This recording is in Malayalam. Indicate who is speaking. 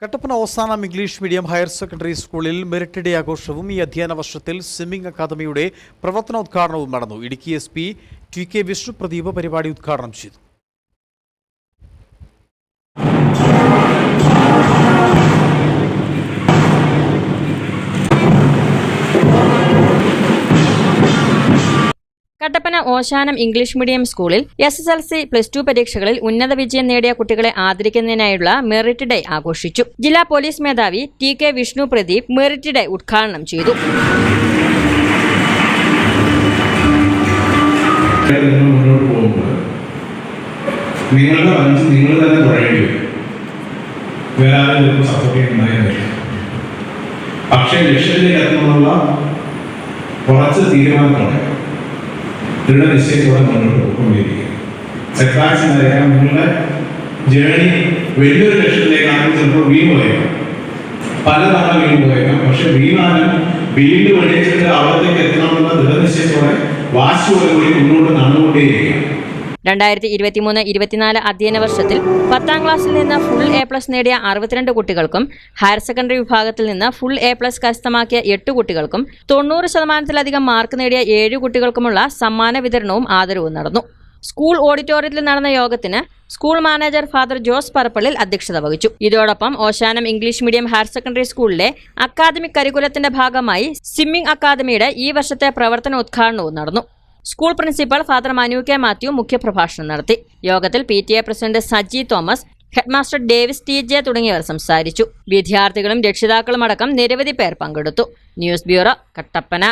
Speaker 1: Kattappana ഓസാനം English medium higher secondary സ്കൂളിൽ മെറിറ്റ് ഡേ ആഘോഷവും ഈ അധ്യയന വർഷത്തിൽ സ്വിമ്മിംഗ് അക്കാദമിയുടെ പ്രവർത്തനോദ്ഘാടനവും നടന്നു. ഇടുക്കി SP TK വിഷ്ണുപ്രദീപ് പരിപാടി ഉദ്ഘാടനം ചെയ്തു.
Speaker 2: കട്ടപ്പന ഓശാനം ഇംഗ്ലീഷ് മീഡിയം സ്കൂളിൽ SSLC +2 പരീക്ഷകളിൽ ഉന്നത വിജയം നേടിയ കുട്ടികളെ ആദരിക്കുന്നതിനായുള്ള മെറിറ്റ് ഡേ ആഘോഷിച്ചു. ജില്ലാ പോലീസ് മേധാവി TK വിഷ്ണുപ്രദീപ് മെറിറ്റ് ഡേ ഉദ്ഘാടനം ചെയ്തു.
Speaker 3: പക്ഷേ ലക്ഷ്യത്തിലേക്ക് എത്തുന്നുള്ള കുറച്ച് തീരുമാനത്തോടെ ദൃഢനിശ്ചയത്തോടെ മുന്നോട്ട് പോയിക്കൊണ്ടിരിക്കുക. സെറ്റ്ബാക്സ് എന്നറിയാം. നിങ്ങളുടെ ജേണി വലിയൊരു ലക്ഷ്യത്തിലേക്കാണെങ്കിൽ ചിലപ്പോൾ വീണ് പോയേക്കാം, പലതവണ വീണ് പോയേക്കാം. പക്ഷെ വീണാലും വീണ്ടും എണീച്ചിട്ട് അവിടത്തേക്ക് എത്തണമെന്നുള്ള ദൃഢനിശ്ചയത്തോടെ വാശിയോടുകൂടി മുന്നോട്ട് നടന്നുകൊണ്ടേയിരിക്കുക.
Speaker 2: 2023-24 അധ്യയന വർഷത്തിൽ 10ാം ക്ലാസ്സിൽ നിന്ന് ഫുൾ A+ നേടിയ 62 കുട്ടികൾക്കും ഹയർ സെക്കൻഡറി വിഭാഗത്തിൽ നിന്ന് ഫുൾ A+ കരസ്ഥമാക്കിയ 8 കുട്ടികൾക്കും 90% മാർക്ക് നേടിയ 7 കുട്ടികൾക്കുമുള്ള സമ്മാന വിതരണവും ആദരവും നടന്നു. സ്കൂൾ ഓഡിറ്റോറിയത്തിൽ നടന്ന യോഗത്തിന് school manager father Jose Parappallil അധ്യക്ഷത വഹിച്ചു. ഇതോടൊപ്പം Oshanam English medium higher secondary സ്കൂളിലെ അക്കാദമിക് കരിക്കുലത്തിന്റെ ഭാഗമായി സ്വിമ്മിംഗ് അക്കാദമിയുടെ ഈ വർഷത്തെ പ്രവർത്തനോദ്ഘാടനവും നടന്നു. School principal father Manu K. Mathew മുഖ്യപ്രഭാഷണം നടത്തി. യോഗത്തിൽ PTA president Saji Thomas, headmaster Davis TJ തുടങ്ങിയവർ സംസാരിച്ചു. വിദ്യാർത്ഥികളും രക്ഷിതാക്കളും അടക്കം നിരവധി പേർ പങ്കെടുത്തു. News bureau, Kattappana.